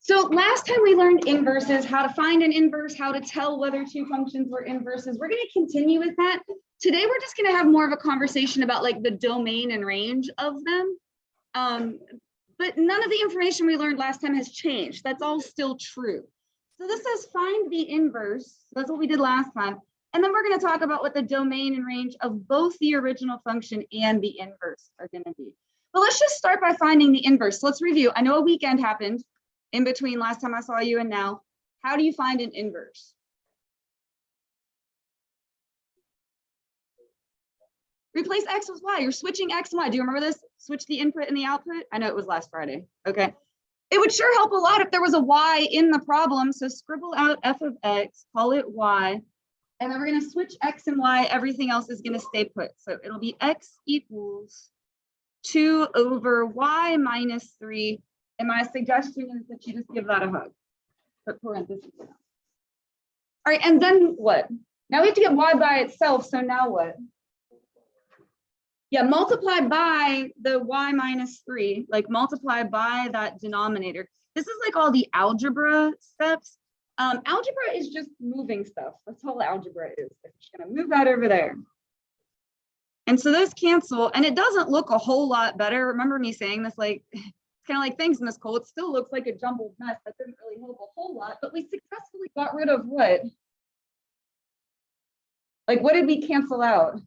So last time we learned inverses, how to find an inverse, how to tell whether two functions were inverses. We're going to continue with that. Today, we're just going to have more of a conversation about like the domain and range of them. But none of the information we learned last time has changed. That's all still true. So this says find the inverse. That's what we did last time. And then we're going to talk about what the domain and range of both the original function and the inverse are going to be. But let's just start by finding the inverse. So let's review. I know a weekend happened in between last time I saw you and now. How do you find an inverse? Replace x with y. You're switching x and y. Do you remember this? Switch the input and the output. I know it was last Friday. Okay. It would sure help a lot if there was a y in the problem. So scribble out f of x, call it y, and then we're going to switch x and y. Everything else is going to stay put. So it'll be x equals 2 over y minus 3. And my suggestion is that you just give that a hug. Put parentheses around. All right, and then what? Now we have to get y by itself. So now what? Yeah, multiply by the y minus 3, like multiply by that denominator. This is like all the algebra steps. Algebra is just moving stuff. That's all algebra is. I'm just gonna move that over there. And so those cancel, and it doesn't look a whole lot better. Remember me saying this, like, it's kind of like, thanks, Miss Cole. It still looks like a jumbled mess. That didn't really help a whole lot, but we successfully got rid of what? Like, what did we cancel out?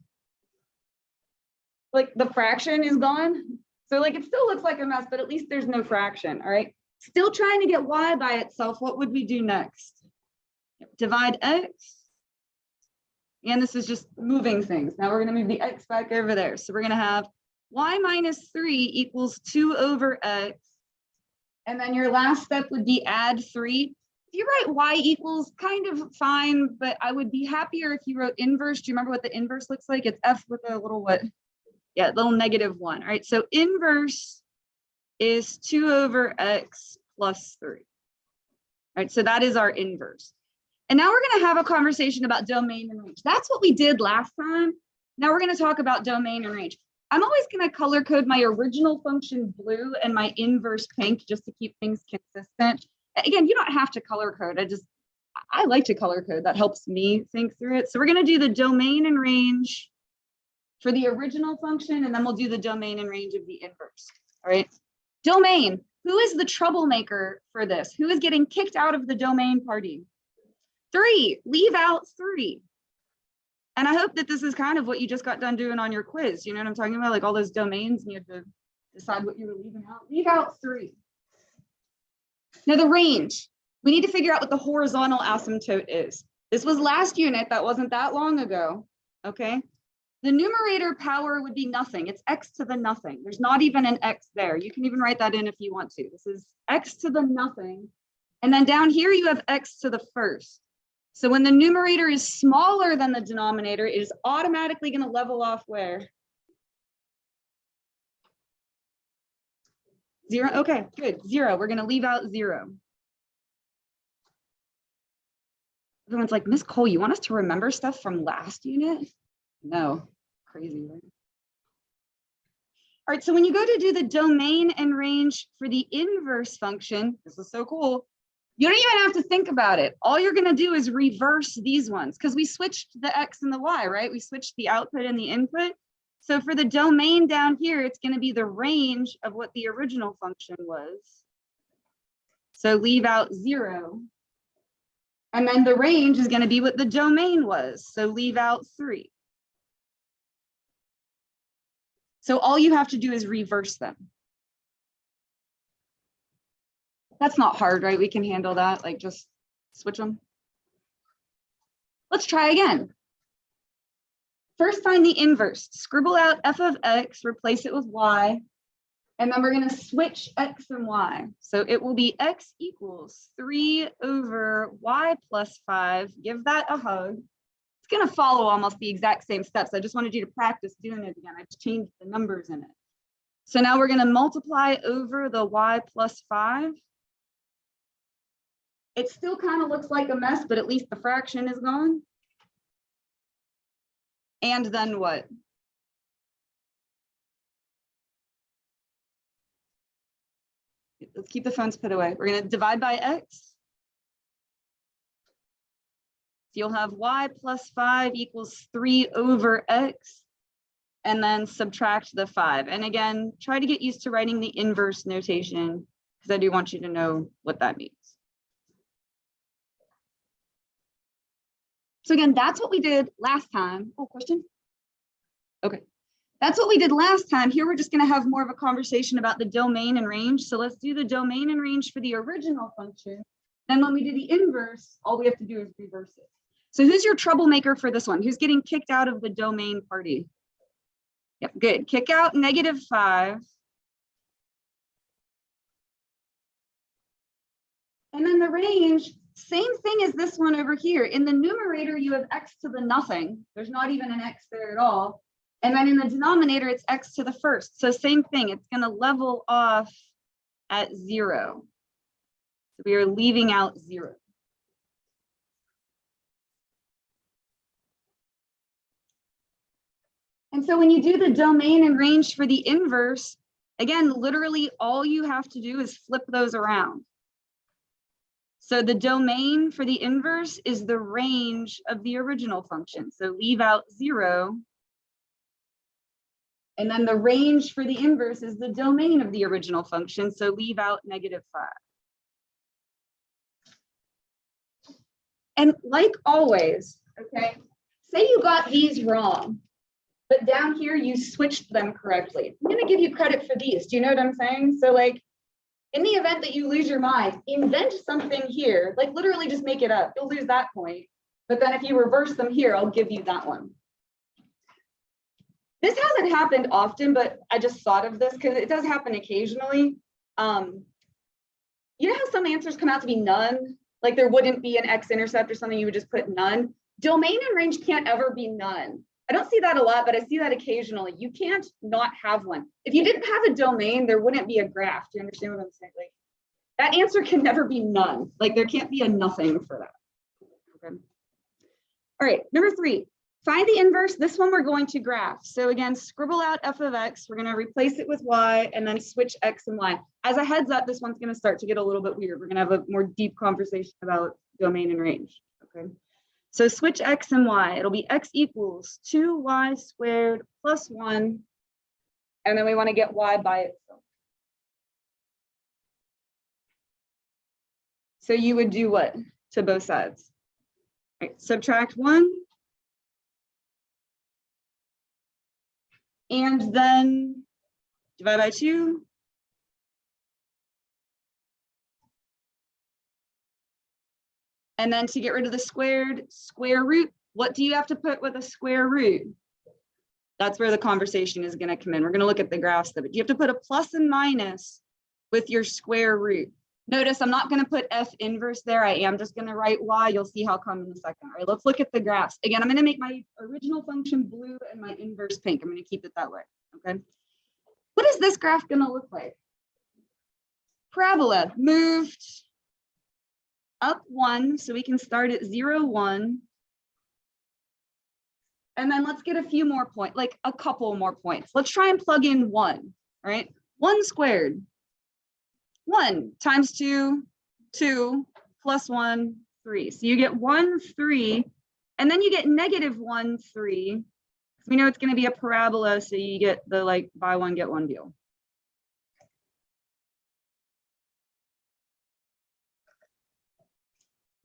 Like the fraction is gone. So like it still looks like a mess, but at least there's no fraction. All right. Still trying to get y by itself. What would we do next? Divide x. And this is just moving things. Now we're going to move the x back over there. So we're going to have y minus 3 equals 2 over x. And then your last step would be add 3. If you write y equals, kind of fine, but I would be happier if you wrote inverse. Do you remember what the inverse looks like? It's f with a little what? Yeah, little -1. All right, so inverse is 2 over x plus 3. All right, so that is our inverse. And now we're going to have a conversation about domain and range. That's what we did last time. Now we're going to talk about domain and range. I'm always going to color code my original function blue and my inverse pink just to keep things consistent. Again, you don't have to color code. I like to color code. That helps me think through it. So we're going to do the domain and range for the original function, and then we'll do the domain and range of the inverse. All right. Domain. Who is the troublemaker for this? Who is getting kicked out of the domain party? 3. Leave out 3. And I hope that this is kind of what you just got done doing on your quiz. You know what I'm talking about? Like all those domains, and you have to decide what you were leaving out. Leave out 3. Now the range. We need to figure out what the horizontal asymptote is. This was last unit. That wasn't that long ago. Okay. The numerator power would be nothing. It's x to the nothing. There's not even an x there. You can even write that in if you want to. This is x to the nothing. And then down here you have x to the first. So when the numerator is smaller than the denominator, it is automatically going to level off where? 0. Okay, good. 0. We're going to leave out 0. Everyone's like, Miss Cole, you want us to remember stuff from last unit? No. Crazy, right? All right, so when you go to do the domain and range for the inverse function, this is so cool. You don't even have to think about it. All you're going to do is reverse these ones because we switched the x and the y, right? We switched the output and the input. So for the domain down here, it's going to be the range of what the original function was. So leave out 0. And then the range is going to be what the domain was. So leave out 3. So all you have to do is reverse them. That's not hard, right? We can handle that, like just switch them. Let's try again. First, find the inverse. Scribble out f of x, replace it with y, and then we're going to switch x and y. So it will be x equals 3 over y plus 5. Give that a hug. It's going to follow almost the exact same steps. I just wanted you to practice doing it again. I just changed the numbers in it. So now we're going to multiply over the y plus 5. It still kind of looks like a mess, but at least the fraction is gone. And then what? let's keep the phones put away. We're going to divide by x. So you'll have y plus 5 equals 3 over x, and then subtract the 5. And again, try to get used to writing the inverse notation, because I do want you to know what that means. So again, that's what we did last time. Oh, question? Okay. That's what we did last time. Here we're just going to have more of a conversation about the domain and range. So let's do the domain and range for the original function. Then when we do the inverse, all we have to do is reverse it. So who's your troublemaker for this one? Who's getting kicked out of the domain party? Yep, good. Kick out -5. And then the range, same thing as this one over here. In the numerator, you have x to the nothing. There's not even an x there at all. And then in the denominator, it's x to the first. So same thing, it's going to level off at 0. So we are leaving out 0. And so when you do the domain and range for the inverse, again, literally all you have to do is flip those around. So the domain for the inverse is the range of the original function. So leave out 0. And then the range for the inverse is the domain of the original function. So leave out -5. And like always, okay, say you got these wrong, but down here you switched them correctly. I'm going to give you credit for these. Do you know what I'm saying? So like, in the event that you lose your mind, invent something here, like literally just make it up. You'll lose that point. But then if you reverse them here, I'll give you that one. This hasn't happened often, but I just thought of this because it does happen occasionally. You know how some answers come out to be none? Like there wouldn't be an x-intercept or something, you would just put none. Domain and range can't ever be none. I don't see that a lot, but I see that occasionally. You can't not have one. If you didn't have a domain, there wouldn't be a graph. Do you understand what I'm saying? Like that answer can never be none. Like there can't be a nothing for that. Okay. All right, number 3, find the inverse. This one we're going to graph. So again, scribble out f of x. We're going to replace it with y and then switch x and y. As a heads up, this one's going to start to get a little bit weird. We're going to have a more deep conversation about domain and range. Okay. So switch x and y. It'll be x equals 2y squared plus 1. And then we want to get y by itself. So you would do what to both sides? Right, subtract 1. And then divide by 2. And then to get rid of the squared, square root. What do you have to put with a square root? That's where the conversation is going to come in. We're going to look at the graphs of it. You have to put a plus and minus with your square root. Notice I'm not going to put f inverse there. I am just going to write y. You'll see how come in a second. All right, let's look at the graphs. Again, I'm going to make my original function blue and my inverse pink. I'm going to keep it that way. Okay. What is this graph going to look like? Parabola moved up 1, so we can start at 0, 1. And then let's get a few more points, like a couple more points. Let's try and plug in 1, all right? 1 squared. 1 times 2, 2 plus 1, 3. So you get 1, 3, and then you get -1, 3. We know it's going to be a parabola, so you get the like buy one, get one deal.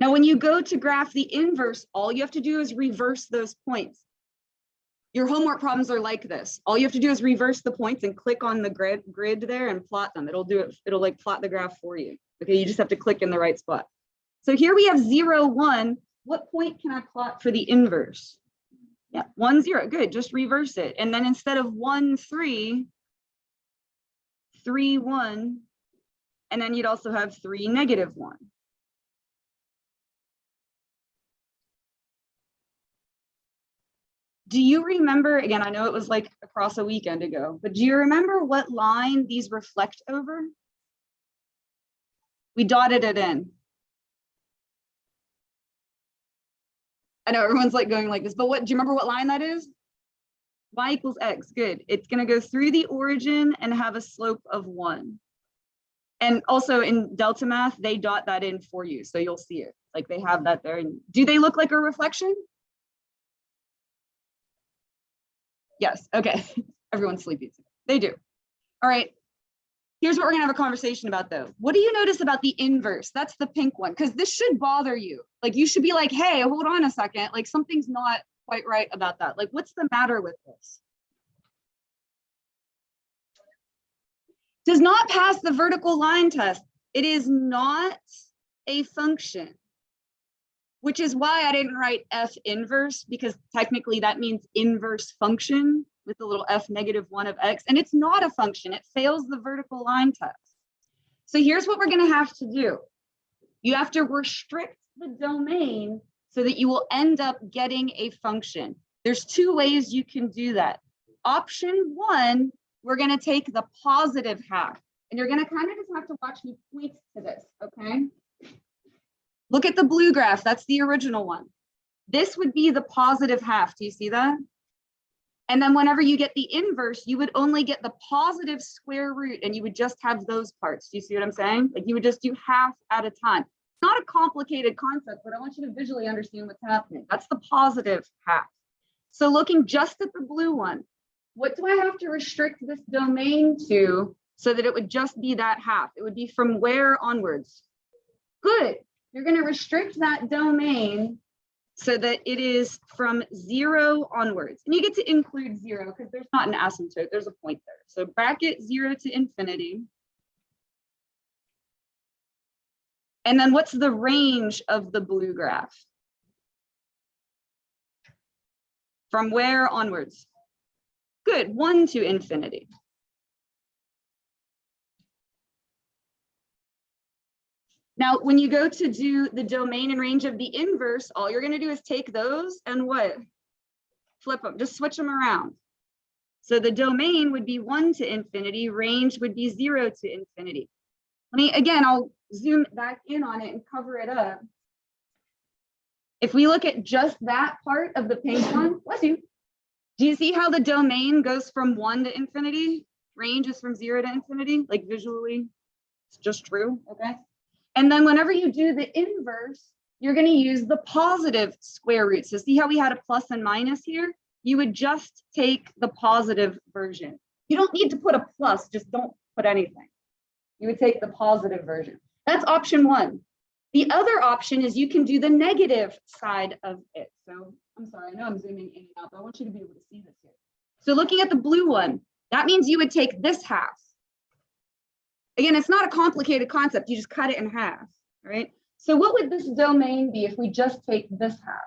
Now, when you go to graph the inverse, all you have to do is reverse those points. Your homework problems are like this. All you have to do is reverse the points and click on the grid there and plot them. It'll do it. It'll like plot the graph for you. Okay, you just have to click in the right spot. So here we have 0, 1. What point can I plot for the inverse? Yeah, 1, 0. Good. Just reverse it. And then instead of 1, 3, 3, 1, and then you'd also have 3, -1. Do you remember, again, I know it was like across a weekend ago, but do you remember what line these reflect over? We dotted it in. I know everyone's like going like this, but what, do you remember what line that is? Y equals x, good. It's gonna go through the origin and have a slope of 1. And also in Delta Math, they dot that in for you. So you'll see it, like they have that there. And do they look like a reflection? Yes, okay. Everyone's sleepy. They do. All right. Here's what we're gonna have a conversation about though. What do you notice about the inverse? That's the pink one, because this should bother you. Like you should be like, hey, hold on a second. Like something's not quite right about that. Like what's the matter with this? Does not pass the vertical line test. It is not a function, which is why I didn't write F inverse, because technically that means inverse function with the little F -1 of X, and it's not a function. It fails the vertical line test. So here's what we're gonna have to do. You have to restrict the domain so that you will end up getting a function. There's two ways you can do that. Option one, we're gonna take the positive half, and you're gonna kind of just have to watch me point to this, okay? Look at the blue graph, that's the original one. This would be the positive half, do you see that? And then whenever you get the inverse, you would only get the positive square root and you would just have those parts. Do you see what I'm saying? Like you would just do half at a time. It's not a complicated concept, but I want you to visually understand what's happening. That's the positive half. So looking just at the blue one, what do I have to restrict this domain to so that it would just be that half? It would be from where onwards? Good. You're going to restrict that domain so that it is from 0 onwards. And you get to include 0 because there's not an asymptote, there's a point there. So bracket 0 to infinity. And then what's the range of the blue graph? From where onwards? Good, 1 to infinity. Now, when you go to do the domain and range of the inverse, all you're going to do is take those and what? Flip them, just switch them around. So the domain would be 1 to infinity, range would be 0 to infinity. Again, I'll zoom back in on it and cover it up. If we look at just that part of the pink one, bless you. Do you see how the domain goes from 1 to infinity? Range is from 0 to infinity, like visually, it's just true, okay? And then whenever you do the inverse, you're going to use the positive square root. So see how we had a plus and minus here? You would just take the positive version. You don't need to put a plus, just don't put anything. You would take the positive version. That's option one. The other option is you can do the negative side of it. So I'm sorry, I know I'm zooming in and out, but I want you to be able to see this here. So looking at the blue one, that means you would take this half. Again, it's not a complicated concept. You just cut it in half, right? So what would this domain be if we just take this half?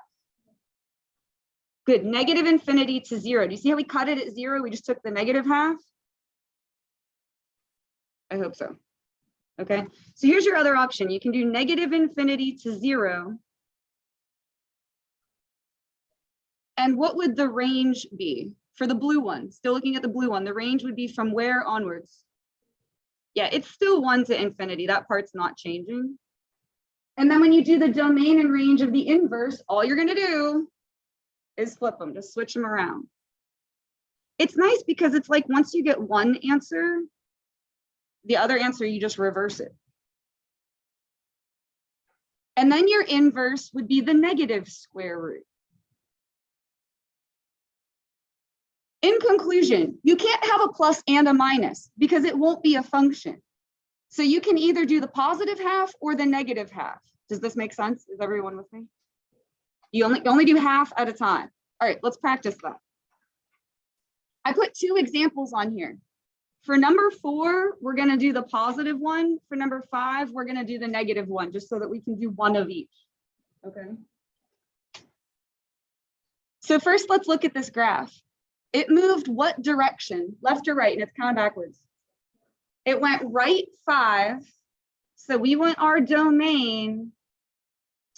Good, negative infinity to 0. Do you see how we cut it at 0? We just took the negative half. I hope so. Okay, so here's your other option. You can do negative infinity to 0. And what would the range be for the blue one? Still looking at the blue one, the range would be from where onwards? Yeah, it's still 1 to infinity. That part's not changing. And then when you do the domain and range of the inverse, all you're going to do is flip them, just switch them around. It's nice because it's like once you get one answer, the other answer, you just reverse it. And then your inverse would be the negative square root. In conclusion, you can't have a plus and a minus because it won't be a function. So you can either do the positive half or the negative half. Does this make sense? Is everyone with me? You only do half at a time. All right, let's practice that. I put 2 examples on here. For number 4, we're going to do the positive one. For number 5, we're going to do the negative one, just so that we can do one of each. Okay. So first, let's look at this graph. It moved what direction? Left or right? And it's kind of backwards. It went right 5. So we want our domain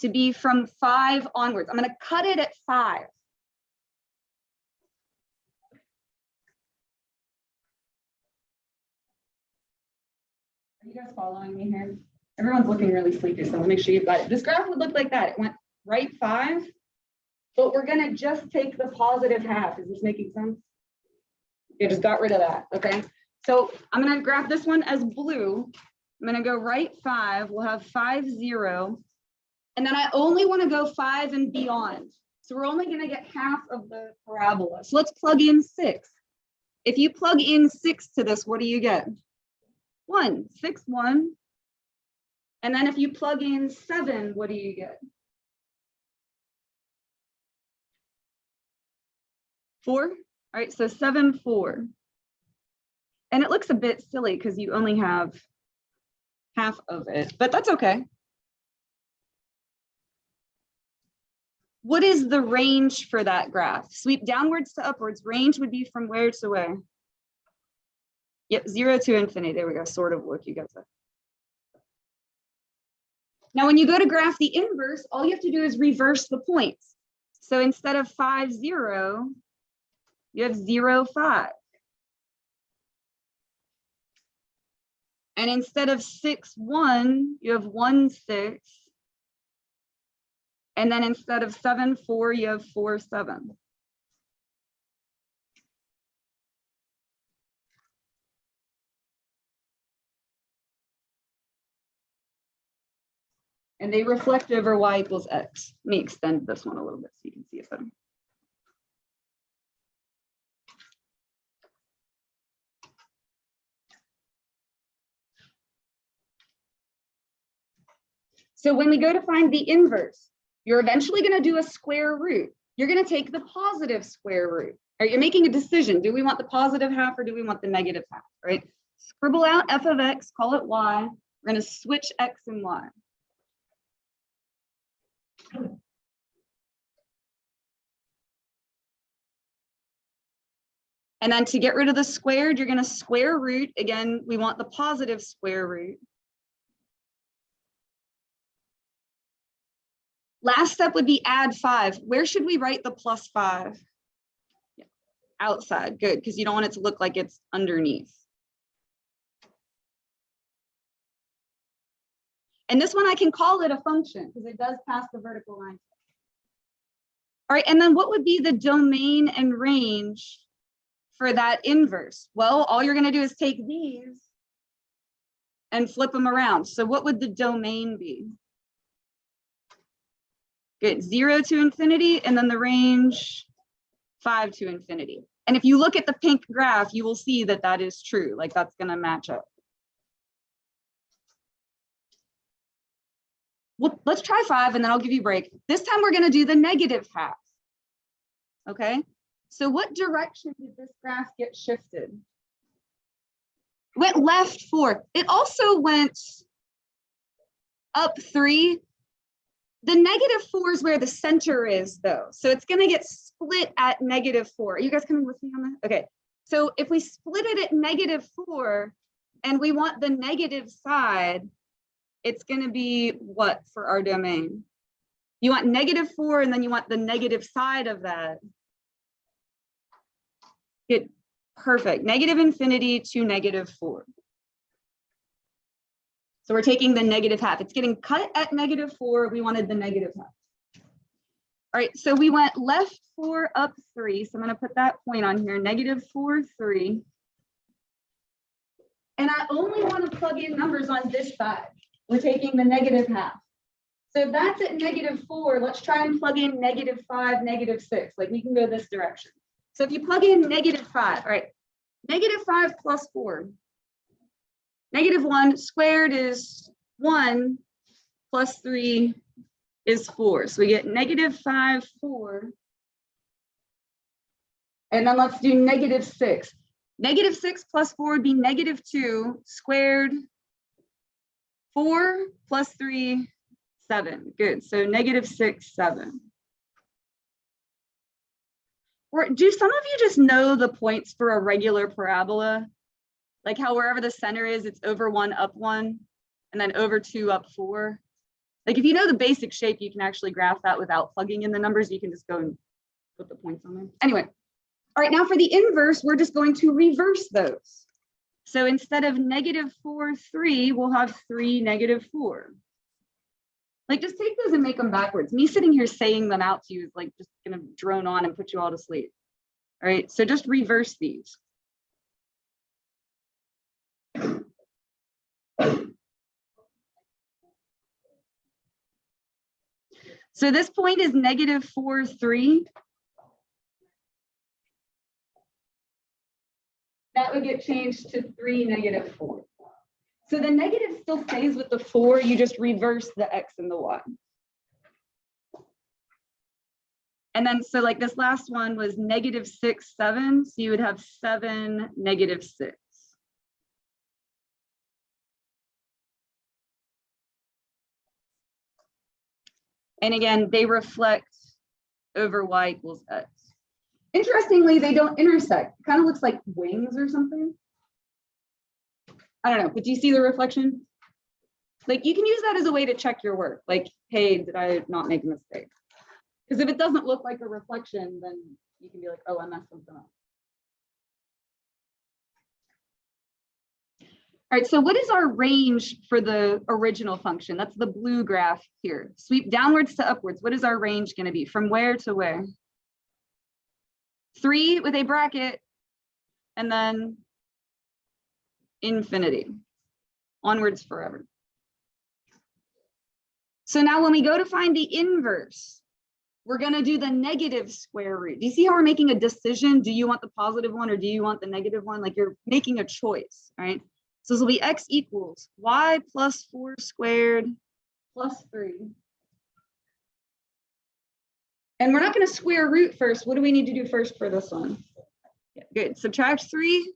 to be from 5 onwards. I'm going to cut it at 5. Are you guys following me here? Everyone's looking really sleepy, so I'll make sure you've got it. This graph would look like that. It went right 5. But we're going to just take the positive half. Is this making sense? You just got rid of that. Okay. So I'm going to graph this one as blue. I'm going to go right 5. We'll have 5, 0. And then I only want to go 5 and beyond. So we're only going to get half of the parabola. So let's plug in 6. If you plug in 6 to this, what do you get? 1, 6, 1. And then if you plug in 7, what do you get? 4. All right, so 7, 4. And it looks a bit silly because you only have half of it, but that's okay. What is the range for that graph? Sweep downwards to upwards. Range would be from where to where? Yep, 0 to infinity. There we go. Sort of look, you guys. Now, when you go to graph the inverse, all you have to do is reverse the points. So instead of 5, 0, you have 0, 5. And instead of 6, 1, you have 1, 6. And then instead of 7, 4, you have 4, 7. And they reflect over y equals x. Let me extend this one a little bit so you can see it better. So when we go to find the inverse, you're eventually going to do a square root. You're going to take the positive square root. Right? You're making a decision. Do we want the positive half or do we want the negative half? Right? Scribble out f of x, call it y. We're going to switch x and y. And then to get rid of the squared, you're going to square root. Again, we want the positive square root. Last step would be add 5. Where should we write the plus 5? Yeah. Outside, good, because you don't want it to look like it's underneath. And this one I can call it a function because it does pass the vertical line. All right, and then what would be the domain and range for that inverse? Well, all you're going to do is take these and flip them around. So what would the domain be? Good, 0 to infinity, and then the range 5 to infinity. And if you look at the pink graph, you will see that that is true. Like that's going to match up. Well, let's try 5 and then I'll give you a break. This time we're going to do the negative half. Okay, so what direction did this graph get shifted? It went left 4. It also went up 3. The negative 4 is where the center is though. So it's going to get split at negative 4. Are you guys coming with me on that? Okay, so if we split it at negative 4 and we want the negative side, it's going to be what for our domain? You want negative 4 and then you want the negative side of that. Good, perfect. Negative infinity to negative 4. So we're taking the negative half. It's getting cut at negative 4. We wanted the negative half. All right, so we went left 4, up 3. So I'm going to put that point on here, negative 4, 3. And I only want to plug in numbers on this side. We're taking the negative half. So if that's at negative 4, let's try and plug in negative 5, negative 6. Like we can go this direction. So if you plug in negative 5, all right, negative 5 plus 4. Negative 1 squared is 1 plus 3 is 4. So we get negative 5, 4. And then let's do negative 6. Negative 6 plus 4 would be negative 2 squared. 4 plus 3, 7. Good. So negative 6, 7. Or do some of you just know the points for a regular parabola? Like how wherever the center is, it's over 1, up 1, and then over 2, up 4. Like if you know the basic shape, you can actually graph that without plugging in the numbers. You can just go and put the points on there. Anyway, all right, now for the inverse, we're just going to reverse those. So instead of negative 4, 3, we'll have 3, negative 4. Like just take those and make them backwards. Me sitting here saying them out to you is like just gonna drone on and put you all to sleep. All right, so just reverse these. So this point is -4, 3. That would get changed to 3, -4. So the negative still stays with the 4, you just reverse the x and the y. And then, so like this last one was -6, 7, so you would have 7, -6. And again, they reflect over y equals x. Interestingly, they don't intersect. It kind of looks like wings or something. I don't know, but do you see the reflection? Like you can use that as a way to check your work. Like, hey, did I not make a mistake? Because if it doesn't look like a reflection, then you can be like, oh, I messed something up. All right, so what is our range for the original function? That's the blue graph here. Sweep downwards to upwards. What is our range going to be? From where to where? 3 with a bracket, and then infinity, onwards forever. So now when we go to find the inverse, we're going to do the negative square root. Do you see how we're making a decision? Do you want the positive one or do you want the negative one? Like you're making a choice, right? So this will be x equals y plus 4 squared plus 3. And we're not going to square root first. What do we need to do first for this one? Yeah, good. Subtract 3.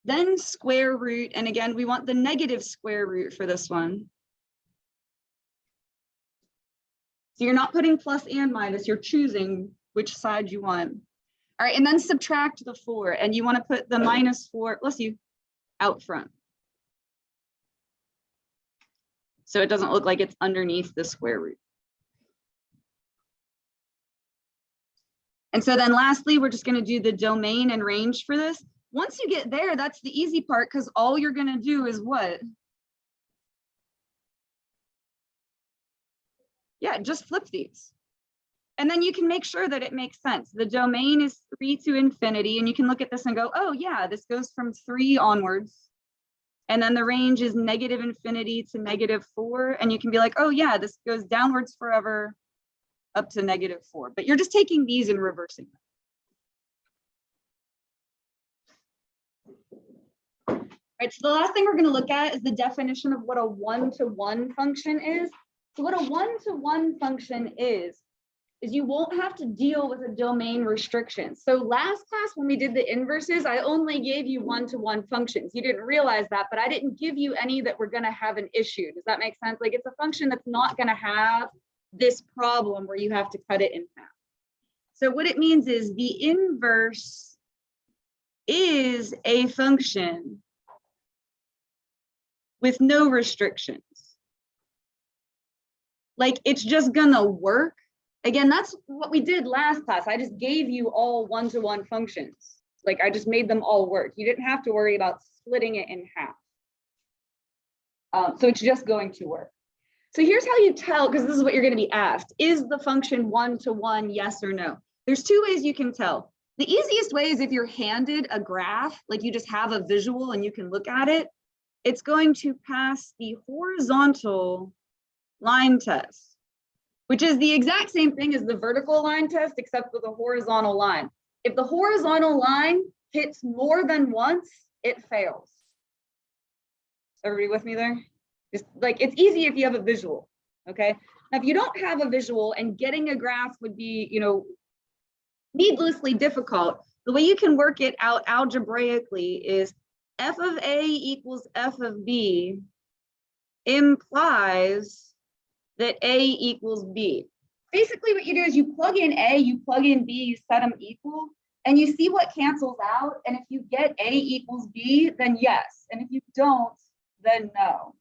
Then square root. And again, we want the negative square root for this one. So you're not putting plus and minus. You're choosing which side you want. All right. And then subtract the 4. And you want to put the -4, bless you, out front. So it doesn't look like it's underneath the square root. And so then lastly, we're just going to do the domain and range for this. Once you get there, that's the easy part because all you're going to do is what? Yeah, just flip these. And then you can make sure that it makes sense. The domain is 3 to infinity, and you can look at this and go, oh yeah, this goes from 3 onwards. And then the range is -infinity to -4. And you can be like, oh yeah, this goes downwards forever up to -4. But you're just taking these and reversing them. Right, so the last thing we're going to look at is the definition of what a one-to-one function is. So what a one-to-one function is you won't have to deal with a domain restriction. So last class when we did the inverses, I only gave you one-to-one functions. You didn't realize that, but I didn't give you any that were going to have an issue. Does that make sense? Like it's a function that's not going to have this problem where you have to cut it in half. So what it means is the inverse is a function with no restrictions. Like it's just gonna work. Again, that's what we did last class. I just gave you all one-to-one functions. Like I just made them all work. You didn't have to worry about splitting it in half. So it's just going to work. So here's how you tell, because this is what you're going to be asked. Is the function one-to-one, yes or no? There's 2 ways you can tell. The easiest way is if you're handed a graph, like you just have a visual and you can look at it, it's going to pass the horizontal line test, which is the exact same thing as the vertical line test, except with a horizontal line. If the horizontal line hits more than once, it fails. Everybody with me there? Just like it's easy if you have a visual, okay? Now, if you don't have a visual and getting a graph would be, needlessly difficult, the way you can work it out algebraically is f of a equals f of b implies that a equals b. Basically what you do is you plug in a, you plug in b, you set them equal, and you see what cancels out. And if you get a equals b, then yes. And if you don't, then no.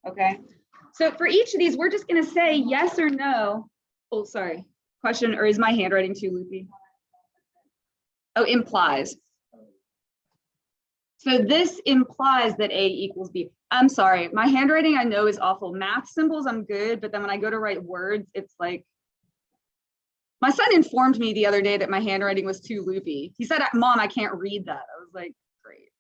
Okay. So for each of these, we're just going to say yes or no. Oh, sorry. Question, or is my handwriting too loopy? Oh, implies. So this implies that A equals B. I'm sorry, my handwriting I know is awful. Math symbols, I'm good, but then when I go to write words, it's like, my son informed me the other day that my handwriting was too loopy. He said, Mom, I can't read that. I was like, great.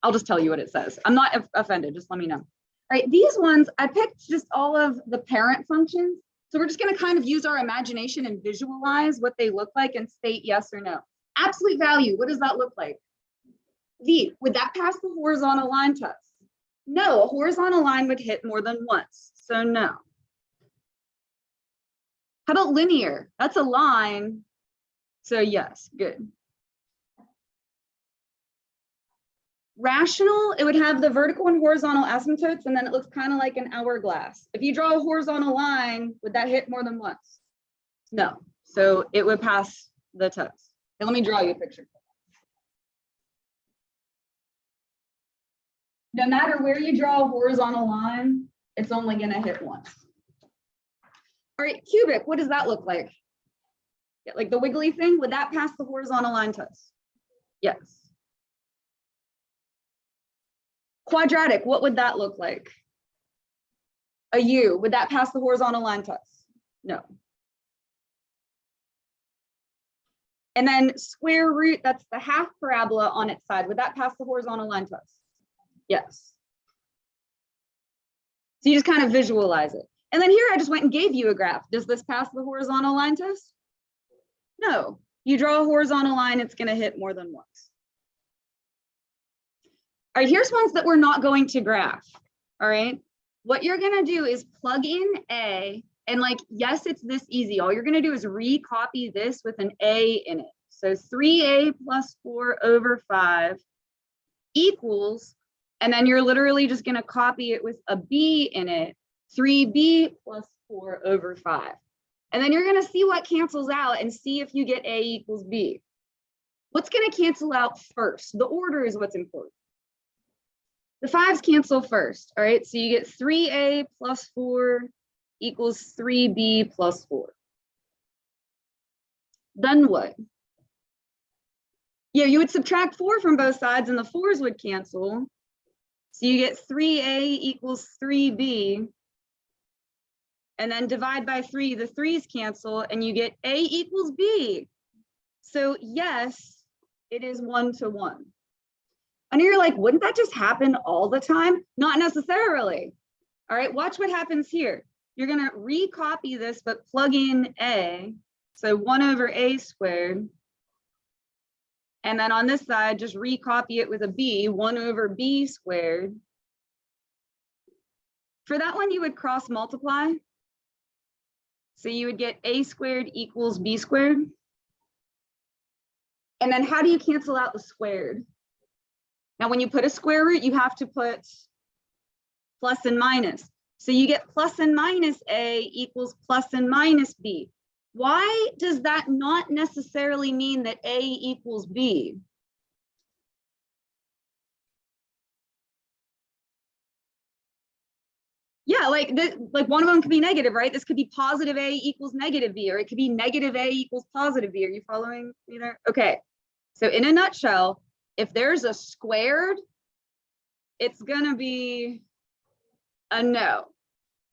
I'll just tell you what it says. I'm not offended, just let me know. All right, these ones, I picked just all of the parent functions. So we're just gonna kind of use our imagination and visualize what they look like and state yes or no. Absolute value, what does that look like? V, would that pass the horizontal line test? No, a horizontal line would hit more than once, so no. How about linear? That's a line, so yes, good. Rational, it would have the vertical and horizontal asymptotes, and then it looks kind of like an hourglass. If you draw a horizontal line, would that hit more than once? No, so it would pass the test. And let me draw you a picture. No matter where you draw a horizontal line, it's only going to hit once. All right, cubic, what does that look like? Yeah, like the wiggly thing, would that pass the horizontal line test? Yes. Quadratic, what would that look like? A U, would that pass the horizontal line test? No. And then square root, that's the half parabola on its side. Would that pass the horizontal line test? Yes. So you just kind of visualize it. And then here I just went and gave you a graph. Does this pass the horizontal line test? No. You draw a horizontal line, it's going to hit more than once. All right, here's ones that we're not going to graph. All right. What you're going to do is plug in A, and like, yes, it's this easy. All you're going to do is recopy this with an A in it. So 3A plus 4 over 5 equals, and then you're literally just going to copy it with a B in it, 3B plus 4 over 5. And then you're going to see what cancels out and see if you get A equals B. What's going to cancel out first? The order is what's important. The 5s cancel first, all right? So you get 3A plus 4 equals 3B plus 4. Then what? Yeah, you would subtract 4 from both sides and the 4s would cancel. So you get 3A equals 3B. And then divide by 3, the 3s cancel, and you get A equals B. So yes, it is 1-to-1. And you're like, wouldn't that just happen all the time? Not necessarily. All right, watch what happens here. You're going to recopy this, but plug in A. So 1 over A squared. And then on this side, just recopy it with a B, 1 over B squared. For that one, you would cross multiply. So you would get A squared equals B squared. And then how do you cancel out the squared? Now, when you put a square root, you have to put plus and minus. So you get plus and minus A equals plus and minus B. Why does that not necessarily mean that A equals B? Yeah, like one of them could be negative, right? This could be positive A equals negative B, or it could be negative A equals positive B. Are you following me there? Okay, so in a nutshell, if there's a squared, it's gonna be a no.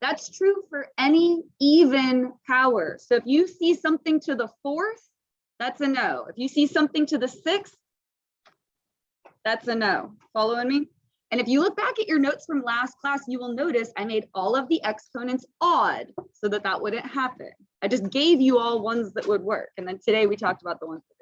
That's true for any even power. So if you see something to the 4th, that's a no. If you see something to the 6th, that's a no. Following me? And if you look back at your notes from last class, you will notice I made all of the exponents odd so that that wouldn't happen. I just gave you all ones that would work. And then today we talked about the ones that